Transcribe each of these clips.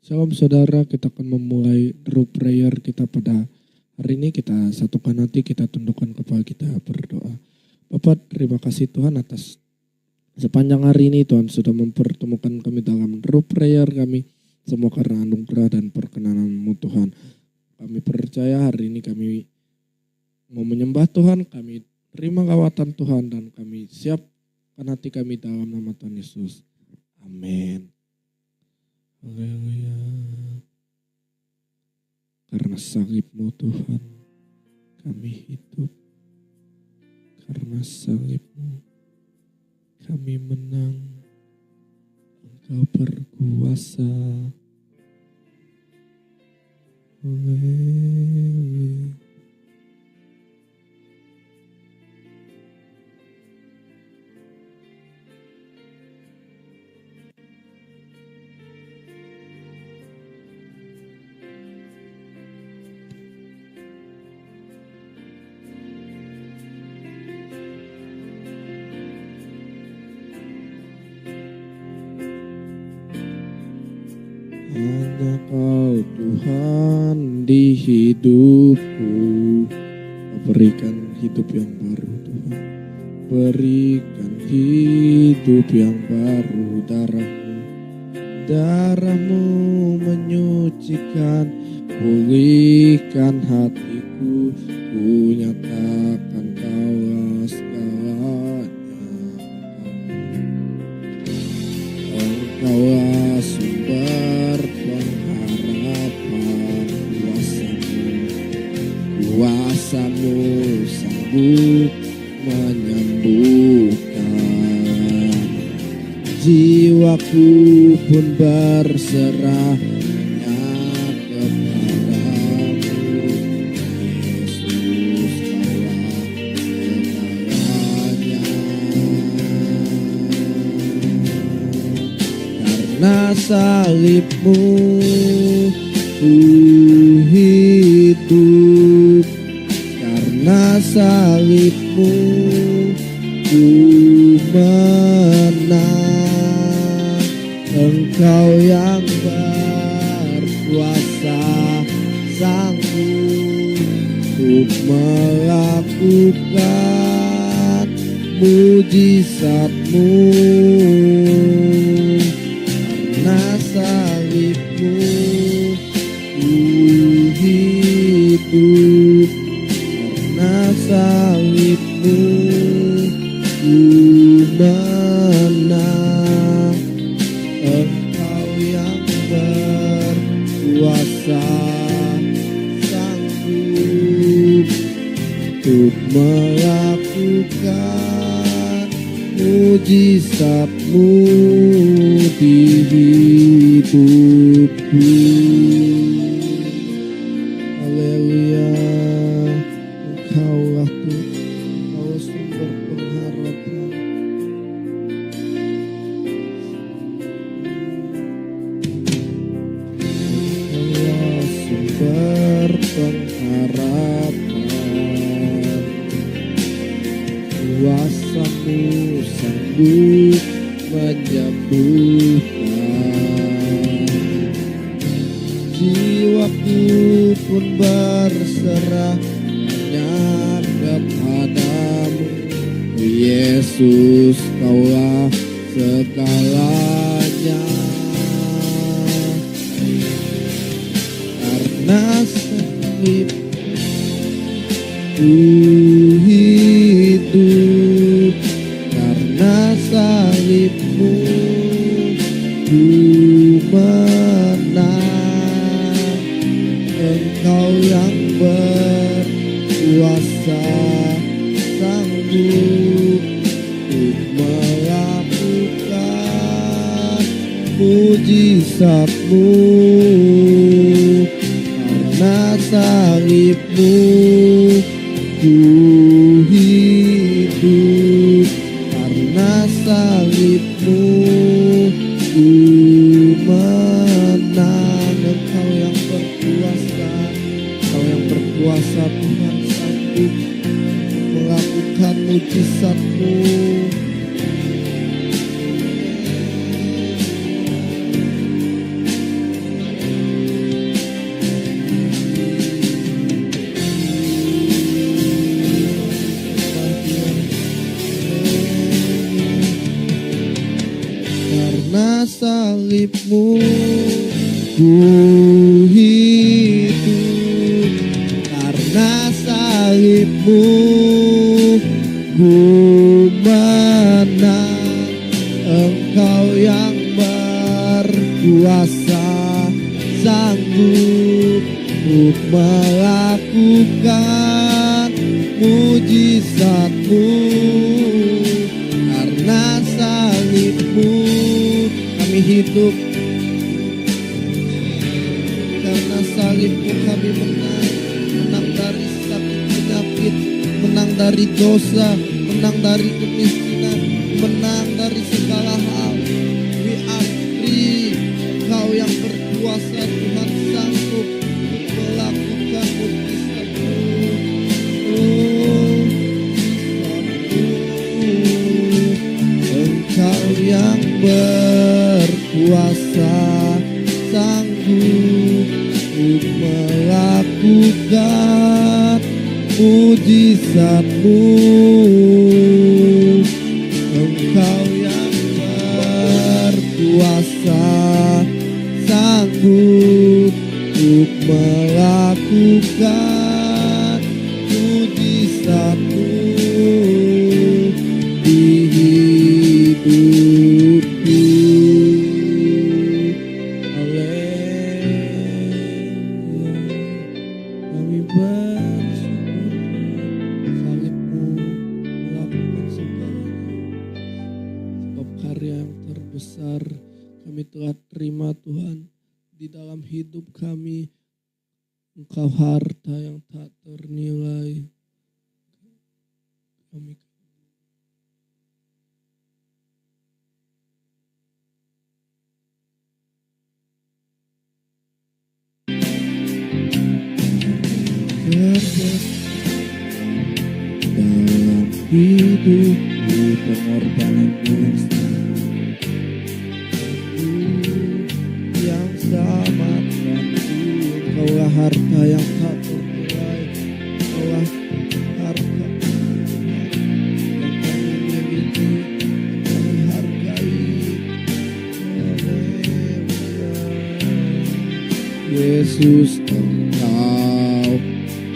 Shalom saudara, kita akan memulai root prayer kita pada hari ini. Kita satukan hati, kita tundukkan kepala kita berdoa. Bapak, terima kasih Tuhan atas sepanjang hari ini Tuhan sudah mempertemukan kami dalam root prayer kami. Semua karena anugerah dan perkenanan-Mu Tuhan. Kami percaya hari ini kami mau menyembah Tuhan, kami terima kawatan Tuhan dan kami siapkan hati kami dalam nama Tuhan Yesus. Amin. Haleluya. Karena salib-Mu Tuhan, kami hidup. Karena salib-Mu, kami menang. Engkau berkuasa. Haleluya. Hanya Kau Tuhan di hidupku. Berikan hidup yang baru Tuhan. Berikan hidup yang baru. Darah-Mu menyucikan. Pulihkan hatiku. Ku nyatakan Kaulah segalanya. Engkaulah sumber pengharapan. Kuasa-Mu sanggup menyembuhkan. Jiwaku pun berserah hanya kepadamu. Yesus, Kaulah segalanya. Karena salib-Mu ku hidup. Karena salib-Mu ku menang. Engkau yang berkuasa, sanggup untuk melakukan mujizat-Mu. Karena salib-Mu ku hidup. Karena salib-Mu ku menang. Engkau yang berkuasa, sanggup untuk melakukan mujizat-Mu di hidupku. Haleluya. Engkaulah Tuhan, Engkau sumber pengharapan. Engkaulah sumber pengharapan. Kuasa-Mu sanggup menyembuhkan. Jiwaku pun berserah hanya kepadamu. Yesus, Kaulah segalanya. Karena salib-Mu hidup. Karena salib-Mu ku menang. Engkau yang berkuasa, sanggup untuk melakukan mujizat-Mu. Karena salib-Mu ku hidup. Karena salib-Mu ku menang. Engkau yang berkuasa, Engkau yang berkuasa Tuhan, sanggup melakukan mujizat-Mu. karena salibmu ku hidup, karena salibmu ku menang. Engkau yang berkuasa, sanggup untuk melakukan mujizatmu. Karena salibmu kami hidup, karena salibmu kami menang. Menang dari sakit penyakit, menang dari dosa, menang dari kemiskinan, menang dari segala hal. We are free. Kau yang berkuasa, Tuhan sanggup melakukan mujizatmu. Engkau yang berkuasa, sanggup untuk melakukan mujizatmu. Engkau yang berkuasa, sanggup untuk melakukan mujizatmu di hidupku. Haleluya, kami bersyukur salibmu melakukan segalanya. Sebab karya yang terbesar kami telah terima Tuhan di dalam hidup kami. Engkau harta yang tak ternilai. Kami dalam hidupku, pengorbananmu yang selamatkanku. Engkaulah harta yang tak ternilai. Engkaulah harta yang kami miliki, kami hargai. Haleluya. Yesus, Engkau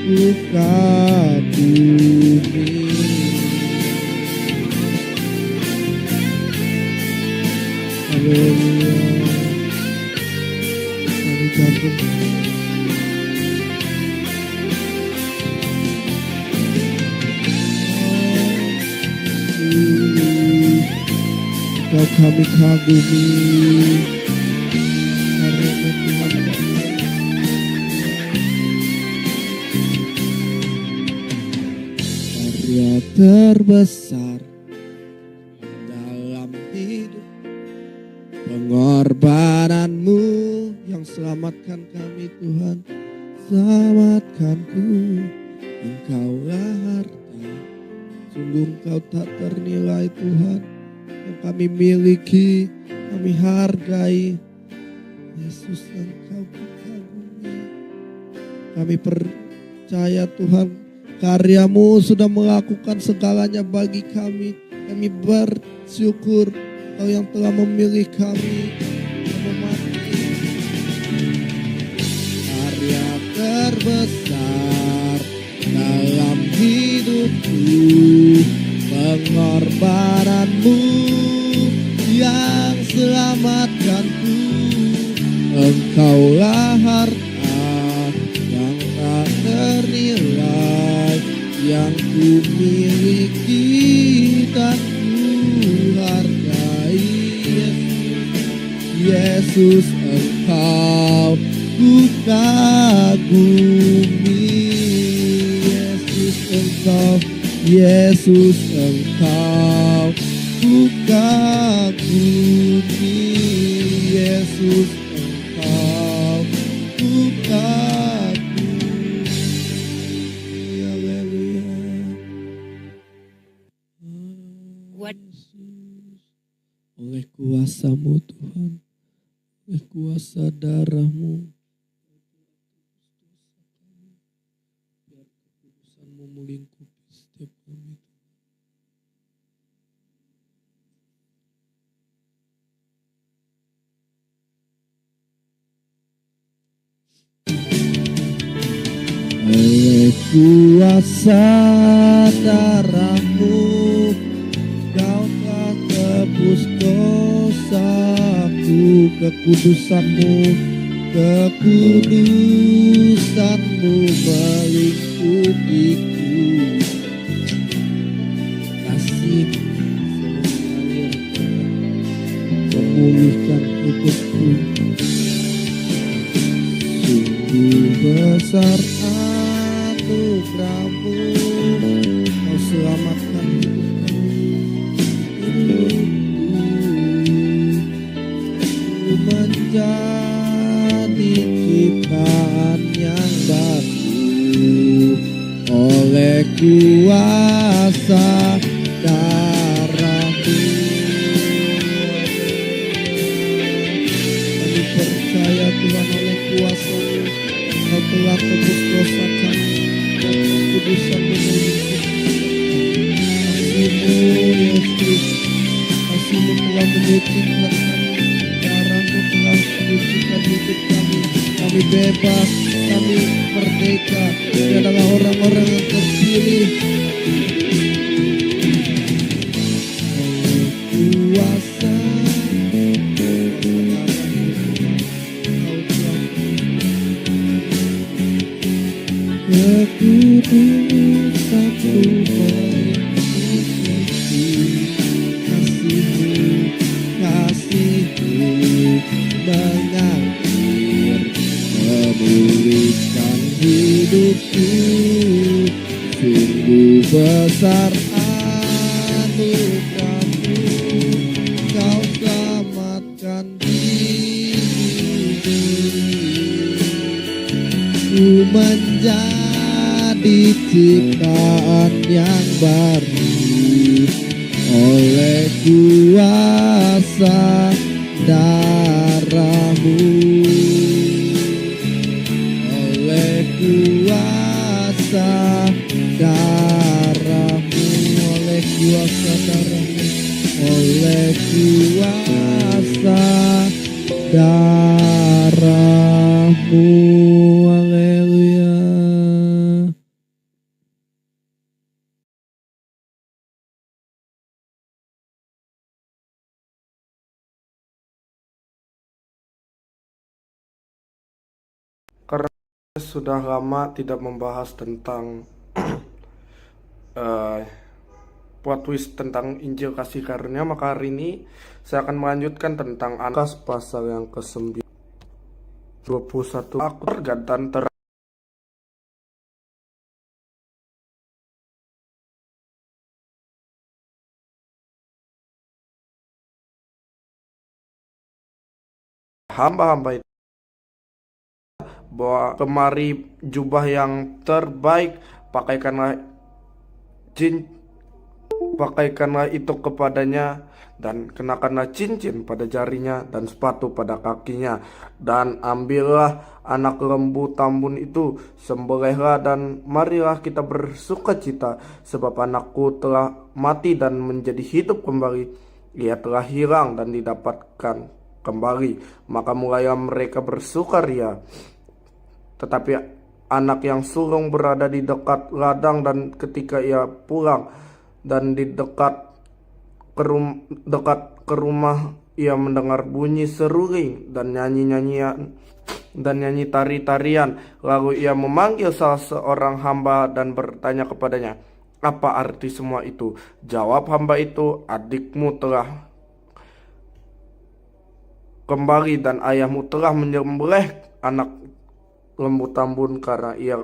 ku kagumi. Haleluya. Kami kagum. Engkau kami kagumi. Karena Tuhan karya terbesar dalam hidup, pengorbananmu yang selamatkan kami Tuhan, selamatkanku. Engkaulah harta, sungguh Engkau tak ternilai Tuhan, yang kami miliki, kami hargai. Yesus, Engkau kagumi. Kami percaya Tuhan, karya-Mu sudah melakukan segalanya bagi kami. Kami bersyukur Kau yang telah memilih kami, memati. Karya terbesar dalam hidupku, pengorbananmu yang selamatkanku. Engkaulah harta yang tak ternilai, yang ku miliki dan ku hargai. Yesus, Engkau ku kagumi. Yesus, Engkau, Yesus, Engkau ku kagumi. Yesus, Engkau ku kagumi. Haleluya. Yesus, oleh kuasa-Mu Tuhan, oleh kuasa darah-Mu, biar kekudusan-Mu melingkupi setiap kami. oleh kuasa darahmu kau telah tebus dosaku, kekudusanmu melingkupiku, kasih memulihkan hidupku. Sungguh besar anugerahmu, kau selamatkan hidupku. Ku menjadi ciptaan yang baru oleh kuasa darahmu. Kami percaya Tuhan, oleh kuasa-Mu Kau telah tebus dosa kami dan kekudusan-Mu kasih-Mu Yesus, kasih-Mu telah menyucikan kami, darah-Mu telah menyucikan hidup kami. Kami bebas, kami merdeka, kami adalah orang-orang yang terpilih. Kuasa kekudusan-Mu kasih-Mu mengalir, memulihkan hidupku. Sungguh besar anugerahmu, kau selamatkan diriku. Ku menjadi ciptaan yang baru oleh kuasa darahmu, oleh kuasa darahmu, oleh kuasa darahmu, oleh kuasa darahmu. Haleluya. Karena sudah lama tidak membahas tentang plot twist tentang Injil kasih karunia, maka hari ini saya akan melanjutkan tentang Lukas pasal yang ke-9 21. Aku dan hamba-hamba itu bahwa kemari jubah yang terbaik, pakaikanlah itu kepadanya, dan kenakanlah cincin pada jarinya dan sepatu pada kakinya, dan ambillah anak lembu tambun itu, sembelihlah, dan marilah kita bersukacita, sebab anakku telah mati dan menjadi hidup kembali, ia telah hilang dan didapatkan kembali. Maka mulailah mereka bersukaria. Tetapi anak yang sulung berada di dekat ladang, dan ketika ia pulang dan di dekat ke rumah, ia mendengar bunyi seruling dan nyanyi tari-tarian. Lalu ia memanggil salah seorang hamba dan bertanya kepadanya, "Apa arti semua itu?" Jawab hamba itu, "Adikmu telah kembali dan ayahmu telah menyembelih anak lembu tambun karena ia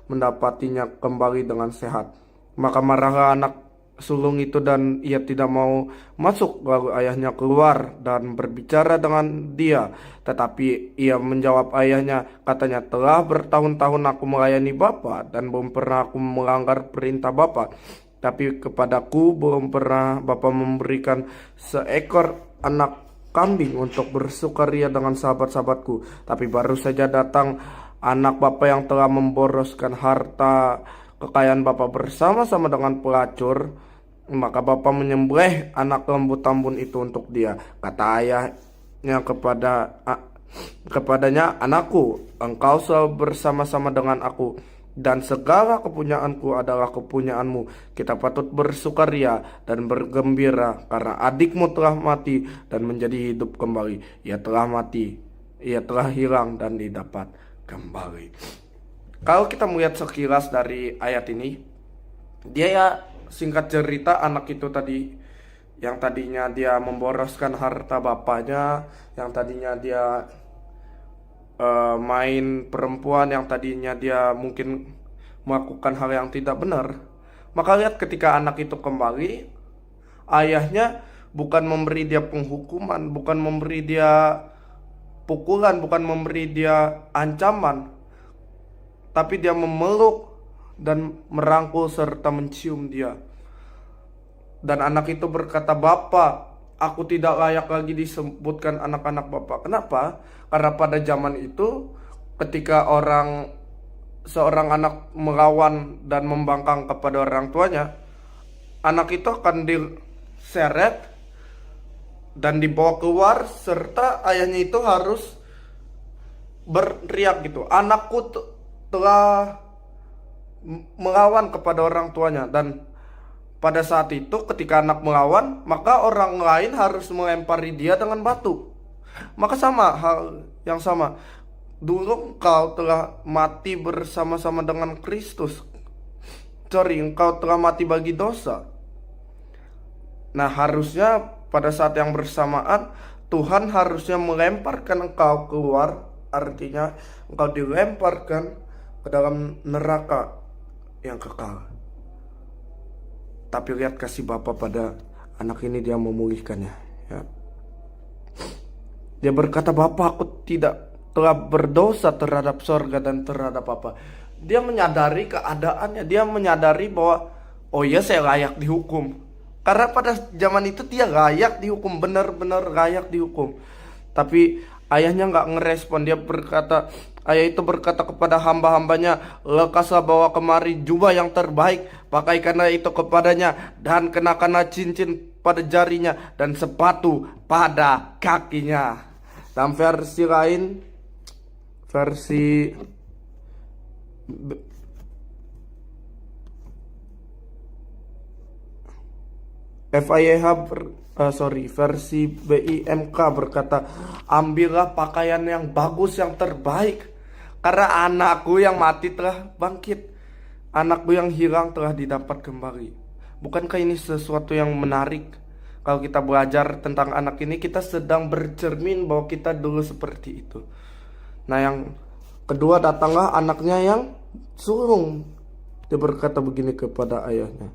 mendapatinya kembali dengan sehat." Maka marahlah anak sulung itu dan ia tidak mau masuk. Lalu ayahnya keluar dan berbicara dengan dia. Tetapi ia menjawab ayahnya, katanya, "Telah bertahun-tahun aku melayani Bapa dan belum pernah aku melanggar perintah Bapa. Tapi kepadaku belum pernah Bapa memberikan seekor anak kambing untuk bersukaria dengan sahabat-sahabatku. Tapi baru saja datang anak Bapa yang telah memboroskan harta kekayaan Bapa bersama-sama dengan pelacur. Maka Bapa menyembelih anak lembu tambun itu untuk dia." Kata ayahnya kepadanya, "Anakku, engkau selalu bersama-sama dengan aku, dan segala kepunyaanku adalah kepunyaanmu. Kita patut bersukaria dan bergembira karena adikmu telah mati dan menjadi hidup kembali. Ia telah mati, ia telah hilang dan didapat kembali. Kalau kita melihat sekilas dari ayat ini, dia ya singkat cerita anak itu tadi yang tadinya dia memboroskan harta bapaknya, yang tadinya dia main perempuan, yang tadinya dia mungkin melakukan hal yang tidak benar. Maka lihat ketika anak itu kembali, ayahnya bukan memberi dia penghukuman, bukan memberi dia pukulan, bukan memberi dia ancaman, tapi dia memeluk dan merangkul serta mencium dia. Dan anak itu berkata, "Bapak, aku tidak layak lagi disebutkan anak-anak Bapak." Kenapa? Karena pada zaman itu ketika seorang anak melawan dan membangkang kepada orang tuanya, anak itu akan diseret dan dibawa keluar serta ayahnya itu harus berteriak gitu, "Anakku telah melawan kepada orang tuanya." Dan pada saat itu ketika anak melawan, maka orang lain harus melempari dia dengan batu. Maka sama hal yang sama. Dulu engkau telah mati bersama-sama dengan Kristus. Engkau telah mati bagi dosa. Nah, harusnya pada saat yang bersamaan Tuhan harusnya melemparkan engkau keluar, artinya engkau dilemparkan ke dalam neraka yang kekal. Tapi lihat kasih Bapa pada anak ini, dia memulihkannya, ya. Dia berkata, "Bapa, aku tidak telah berdosa terhadap sorga dan terhadap apa." Dia menyadari keadaannya, dia menyadari bahwa oh ya, saya layak dihukum. Karena pada zaman itu dia layak dihukum, benar-benar layak dihukum. Tapi ayahnya nggak ngerespon. Ayah itu berkata kepada hamba-hambanya, "Lekaslah bawa kemari jubah yang terbaik, pakaikanlah itu kepadanya, dan kenakanlah cincin pada jarinya dan sepatu pada kakinya." Dalam versi lain, versi versi BIMK berkata, "Ambillah pakaian yang bagus, yang terbaik, karena anakku yang mati telah bangkit, anakku yang hilang telah didapat kembali." Bukankah ini sesuatu yang menarik? Kalau kita belajar tentang anak ini, kita sedang bercermin bahwa kita dulu seperti itu. Nah, yang kedua, datanglah anaknya yang sulung. Dia berkata begini kepada ayahnya.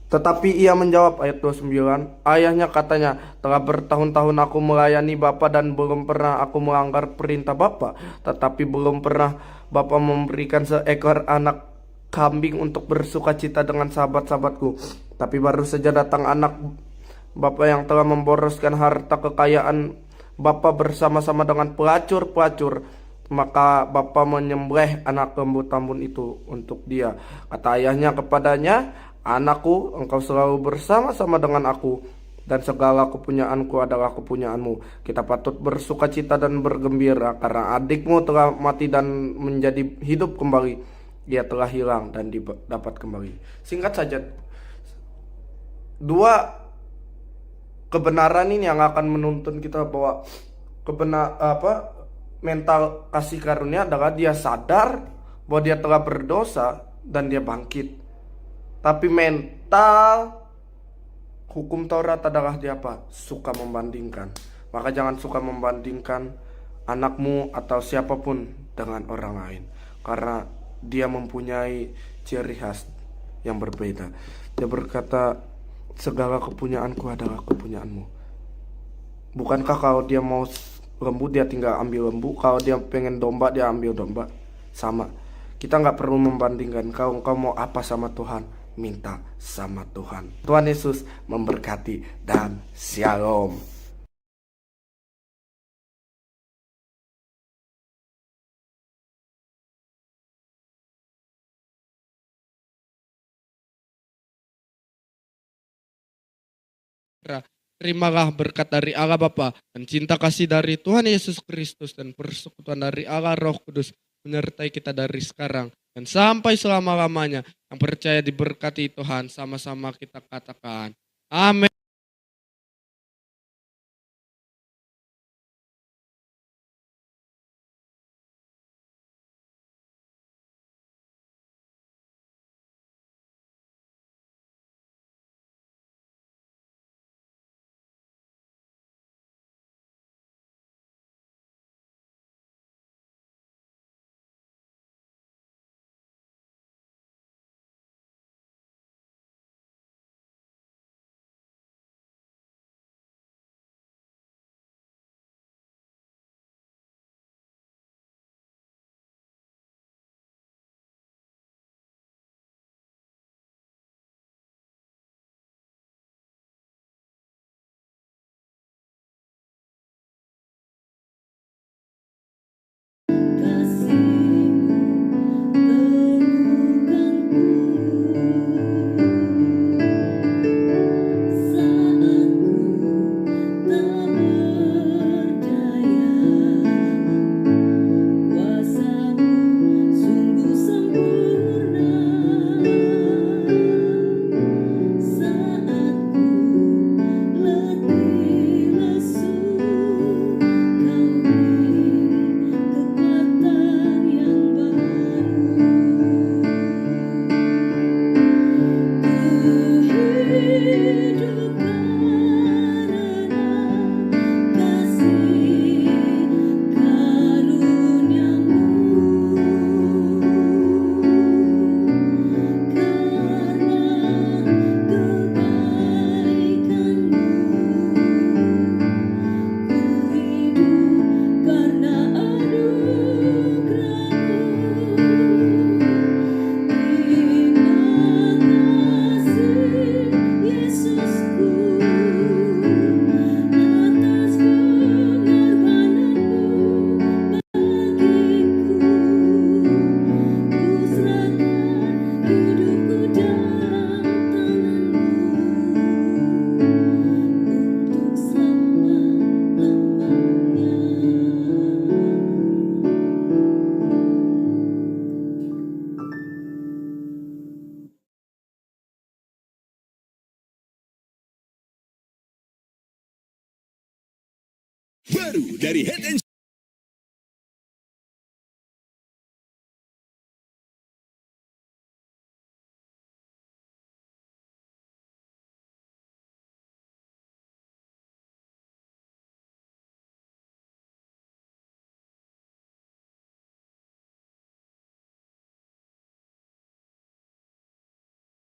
Tetapi ia menjawab, ayat 29, ayahnya katanya, "Telah bertahun-tahun aku melayani Bapa dan belum pernah aku melanggar perintah Bapa. Tetapi belum pernah Bapa memberikan seekor anak kambing untuk bersukacita dengan sahabat-sahabatku. Tapi baru saja datang anak Bapa yang telah memboroskan harta kekayaan Bapa bersama-sama dengan pelacur-pelacur. Maka Bapa menyembelih anak lembu tambun itu untuk dia." Kata ayahnya kepadanya, "Anakku, engkau selalu bersama-sama dengan aku, dan segala kepunyaanku adalah kepunyaanmu. Kita patut bersukacita dan bergembira karena adikmu telah mati dan menjadi hidup kembali. Ia telah hilang dan dapat kembali." Singkat saja, dua kebenaran ini yang akan menuntun kita bahwa mental kasih karunia adalah dia sadar bahwa dia telah berdosa dan dia bangkit. Tapi mental hukum Taurat adalah dia apa? Suka membandingkan. Maka jangan suka membandingkan anakmu atau siapapun dengan orang lain, karena dia mempunyai ciri khas yang berbeda. Dia berkata, "Segala kepunyaanku adalah kepunyaanmu." Bukankah kalau dia mau lembu, dia tinggal ambil lembu. Kalau dia pengen domba, dia ambil domba. Sama. Kita nggak perlu membandingkan. Kalau engkau mau apa sama Tuhan, minta sama Tuhan. Tuhan Yesus memberkati dan shalom. terimalah berkat dari Allah Bapa dan cinta kasih dari Tuhan Yesus Kristus dan persekutuan dari Allah Roh Kudus menyertai kita dari sekarang dan sampai selama-lamanya. Yang percaya diberkati Tuhan, sama-sama kita katakan amin. Baru dari Head and